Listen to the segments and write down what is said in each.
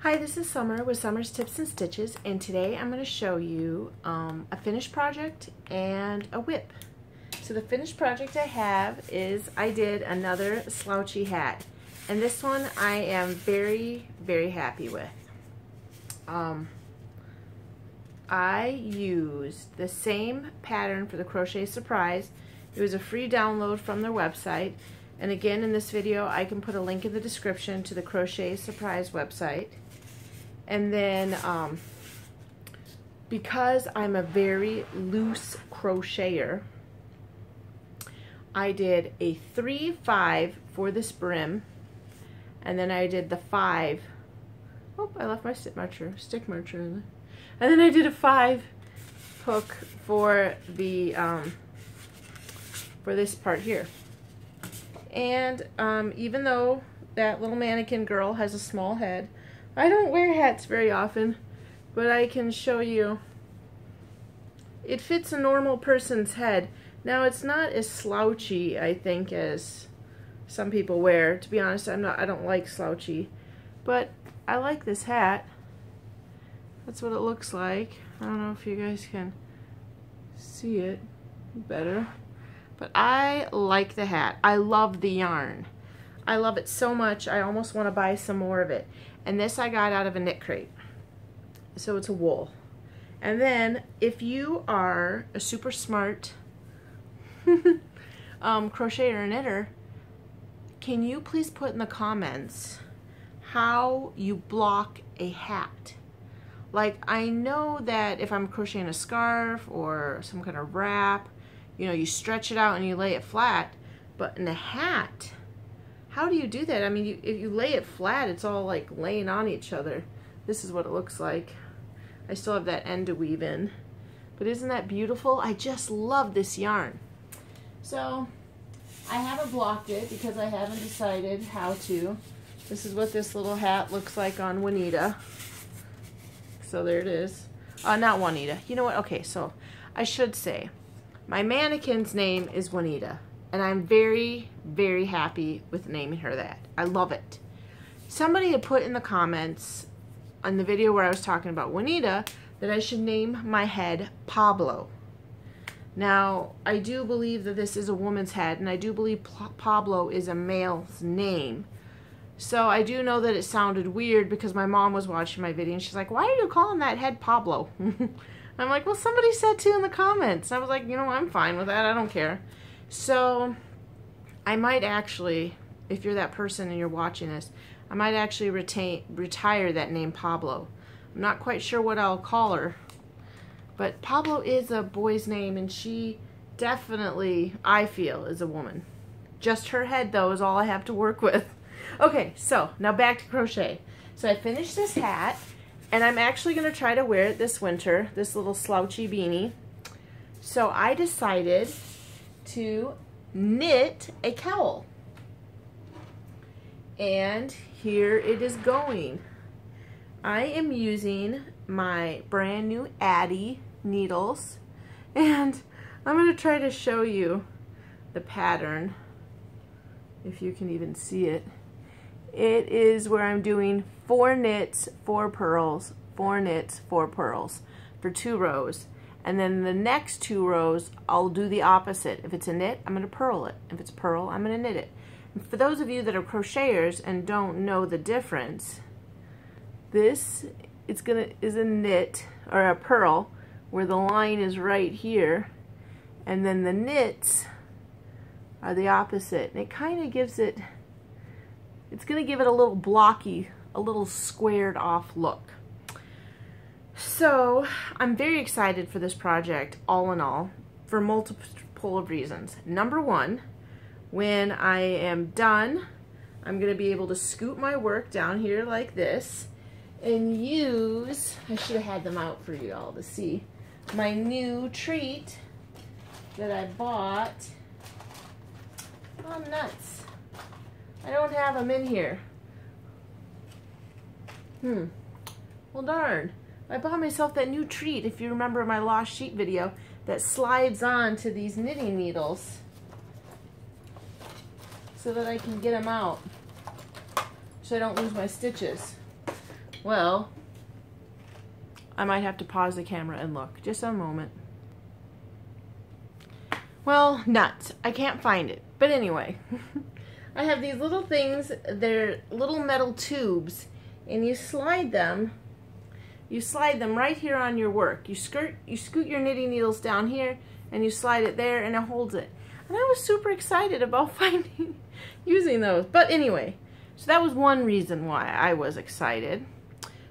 Hi, this is Summer with Summer's Tips and Stitches, and today I'm going to show you a finished project and a whip. So the finished project I have is I did another slouchy hat, and this one I am very, very happy with. I used the same pattern for the Crochet Surprise. It was a free download from their website, and again in this video I can put a link in the description to the Crochet Surprise website. And then because I'm a very loose crocheter, I did a 3-5 for this brim, and then I did the 5. Oh, I left my stick marker in there. And then I did a 5 hook for the for this part here. And even though that little mannequin girl has a small head, I don't wear hats very often, but I can show you it fits a normal person's head. Now it's not as slouchy, I think, as some people wear. To be honest, I don't like slouchy, but I like this hat. That's what it looks like. I don't know if you guys can see it better, but I like the hat. I love the yarn. I love it so much, I almost want to buy some more of it. And this I got out of a knit crate. So it's a wool. And then, if you are a super smart crocheter or knitter, can you please put in the comments how you block a hat? Like, I know that if I'm crocheting a scarf or some kind of wrap, you know, you stretch it out and you lay it flat, but in a hat, how do you do that? I mean, if you lay it flat, it's all like laying on each other. This is what it looks like. I still have that end to weave in. But isn't that beautiful? I just love this yarn. So, I haven't blocked it because I haven't decided how to. This is what this little hat looks like on Juanita. So there it is. Not Juanita. You know what? Okay, so I should say, my mannequin's name is Juanita. And I'm very, very happy with naming her that. I love it. Somebody had put in the comments on the video where I was talking about Juanita that I should name my head Pablo. Now, I do believe that this is a woman's head, and I do believe Pablo is a male's name. So I do know that it sounded weird because my mom was watching my video and she's like, "Why are you calling that head Pablo?" I'm like, "Well, somebody said to in the comments." I was like, you know, I'm fine with that. I don't care. So I might actually, if you're that person and you're watching this, I might actually retire that name Pablo. I'm not quite sure what I'll call her, but Pablo is a boy's name, and she definitely, I feel, is a woman. Just her head, though, is all I have to work with. Okay, so now back to crochet. So I finished this hat, and I'm actually going to try to wear it this winter, this little slouchy beanie. So I decided to knit a cowl, and here it is going. I am using my brand new Addy needles, and I'm going to try to show you the pattern if you can even see it. It is where I'm doing 4 knits, 4 purls, 4 knits, 4 purls for 2 rows. And then the next 2 rows, I'll do the opposite. If it's a knit, I'm going to purl it. If it's a purl, I'm going to knit it. And for those of you that are crocheters and don't know the difference, this is a knit or a purl where the line is right here, and then the knits are the opposite. And it kind of gives it, it's going to give it a little blocky, a little squared off look. So I'm very excited for this project, all in all, for multiple of reasons. Number one, when I am done, I'm going to be able to scoop my work down here like this and use, I should have had them out for you all to see, my new treat that I bought. Oh, nuts. I don't have them in here. Well, darn. I bought myself that new treat, if you remember my lost sheep video, that slides on to these knitting needles so that I can get them out so I don't lose my stitches. Well, I might have to pause the camera and look. Just a moment. Well, nuts. I can't find it. But anyway, I have these little things. They're little metal tubes, and you slide them right here on your work. You scoot your knitting needles down here, and you slide it there, and it holds it. And I was super excited about using those. But anyway, so that was one reason why I was excited.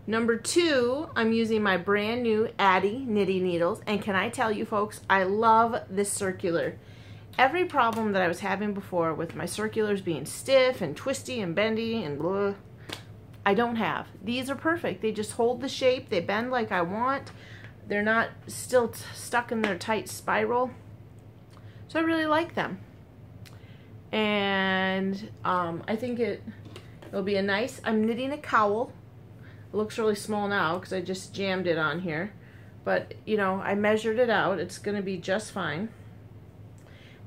Number two, I'm using my brand new Addy knitting needles, and can I tell you folks, I love this circular. Every problem that I was having before with my circulars being stiff and twisty and bendy and blah, I don't have. These are perfect. They just hold the shape, they bend like I want, they're not still stuck in their tight spiral, so I really like them. And I think it'll be a nice, I'm knitting a cowl. It looks really small now because I just jammed it on here, but you know, I measured it out. It's going to be just fine.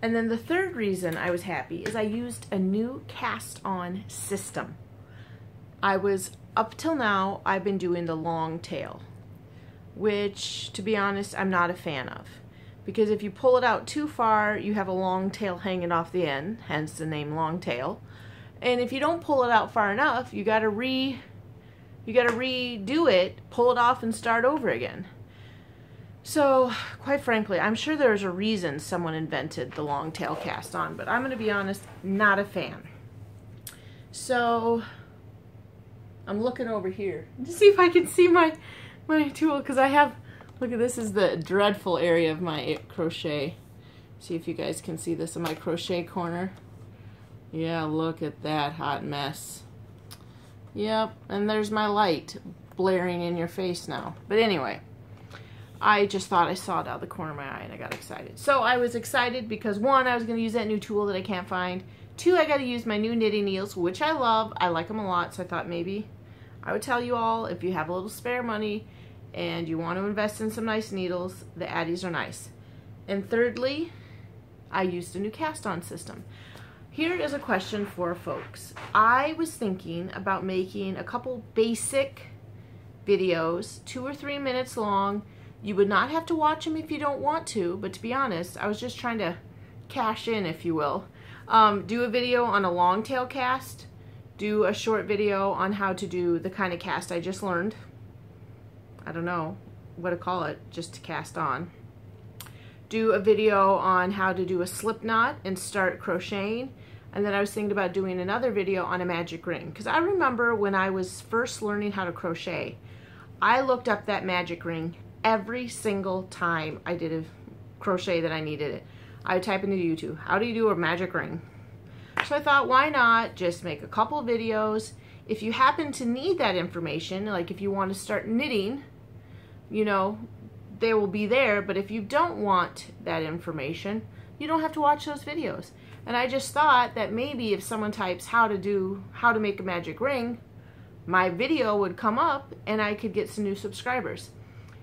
And then the third reason I was happy is I used a new cast-on system. Up till now, I've been doing the long tail, which to be honest, I'm not a fan of, because if you pull it out too far, you have a long tail hanging off the end, hence the name long tail. And if you don't pull it out far enough, you got to redo it, pull it off, and start over again. So, quite frankly, I'm sure there's a reason someone invented the long tail cast on, but I'm going to be honest, not a fan. So, I'm looking over here to see if I can see my tool, because I have, look at this, is the dreadful area of my crochet. See if you guys can see this in my crochet corner. Yeah, look at that hot mess. Yep, and there's my light blaring in your face now. But anyway, I just thought I saw it out of the corner of my eye and I got excited. So I was excited because one, I was going to use that new tool that I can't find. Two, I got to use my new knitting needles, which I love. I like them a lot, so I thought maybe I would tell you all, if you have a little spare money and you want to invest in some nice needles, the Addies are nice. And thirdly, I used a new cast-on system. Here is a question for folks. I was thinking about making a couple basic videos, 2 or 3 minutes long. You would not have to watch them if you don't want to, but to be honest, I was just trying to cash in, if you will. Do a video on a long tail cast, do a short video on how to do the kind of cast I just learned. I don't know what to call it, just to cast on. Do a video on how to do a slip knot and start crocheting. And then I was thinking about doing another video on a magic ring, because I remember when I was first learning how to crochet, I looked up that magic ring every single time I did a crochet that I needed it. I would type into YouTube, how do you do a magic ring? So I thought, why not just make a couple videos? If you happen to need that information, like if you want to start knitting, you know, they will be there. But if you don't want that information, you don't have to watch those videos. And I just thought that maybe if someone types how to make a magic ring, my video would come up and I could get some new subscribers.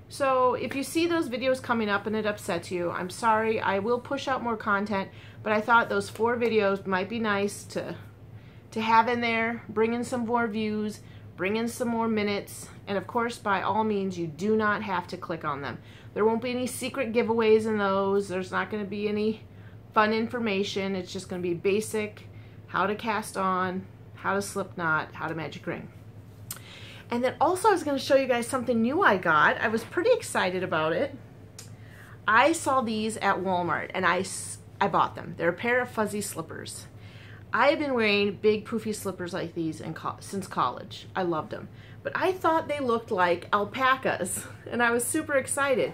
So if you see those videos coming up and it upsets you, I'm sorry. I will push out more content, but I thought those 4 videos might be nice to have in there, bring in some more views, bring in some more minutes, and of course, by all means, you do not have to click on them. There won't be any secret giveaways in those. There's not going to be any fun information. It's just going to be basic, how to cast on, how to slip knot, how to magic ring. And then also I was going to show you guys something new I got. I was pretty excited about it. I saw these at Walmart and I bought them. They're a pair of fuzzy slippers. I have been wearing big poofy slippers like these since college. I loved them. But I thought they looked like alpacas and I was super excited.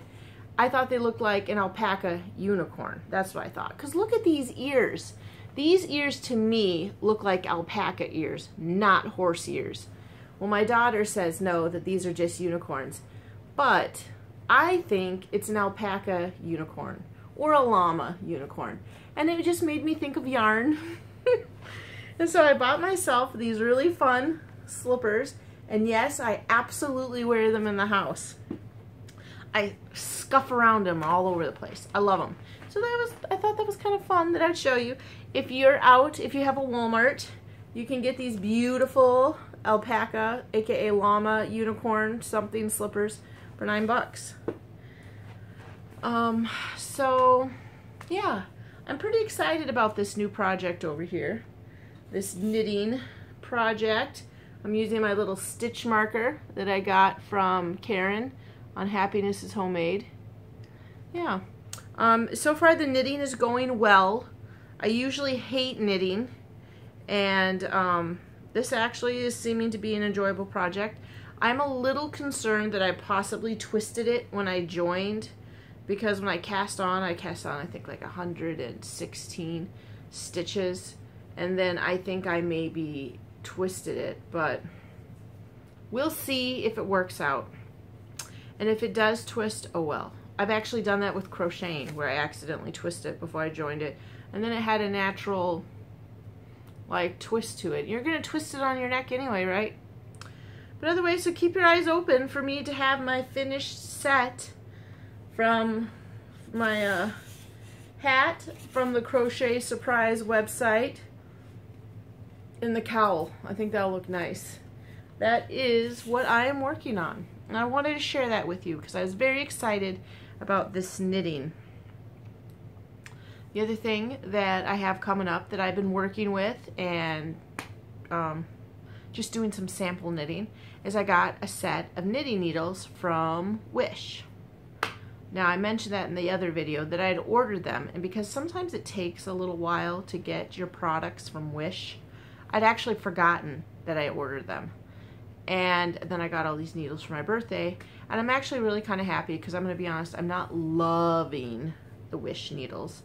I thought they looked like an alpaca unicorn. That's what I thought. Because look at these ears. These ears to me look like alpaca ears, not horse ears. Well, my daughter says no, that these are just unicorns. But I think it's an alpaca unicorn or a llama unicorn. And it just made me think of yarn. And so I bought myself these really fun slippers. And yes, I absolutely wear them in the house. I scuff around them all over the place. I love them. So I thought that was kind of fun that I'd show you. If you're out, if you have a Walmart, you can get these beautiful alpaca, aka llama, unicorn, something slippers for $9. So yeah, I'm pretty excited about this new project over here. This knitting project. I'm using my little stitch marker that I got from Karen on Happiness is Homemade. Yeah. So far the knitting is going well. I usually hate knitting, and this actually is seeming to be an enjoyable project. I'm a little concerned that I possibly twisted it when I joined, because when I cast on I think like 116 stitches, and then I think I maybe twisted it, but we'll see if it works out. And if it does twist, oh well. I've actually done that with crocheting, where I accidentally twisted it before I joined it, and then it had a natural like twist to it. You're gonna twist it on your neck anyway, right? But otherwise, so keep your eyes open for me to have my finished set from my hat from the Crochet Surprise website, in the cowl. I think that'll look nice. That is what I am working on, and I wanted to share that with you because I was very excited about this knitting. The other thing that I have coming up that I've been working with and just doing some sample knitting is I got a set of knitting needles from Wish. Now, I mentioned that in the other video that I had ordered them, and because sometimes it takes a little while to get your products from Wish, I'd actually forgotten that I ordered them. And then I got all these needles for my birthday, and I'm actually really kind of happy because I'm going to be honest, I'm not loving the Wish needles.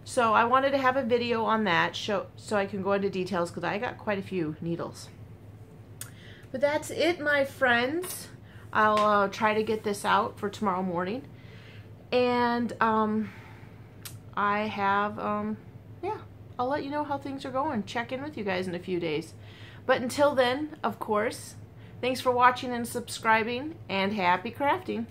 So I wanted to have a video on that so I can go into details, because I got quite a few needles. But that's it, my friends. I'll try to get this out for tomorrow morning. And I have, yeah, I'll let you know how things are going. Check in with you guys in a few days. But until then, of course, thanks for watching and subscribing, and happy crafting.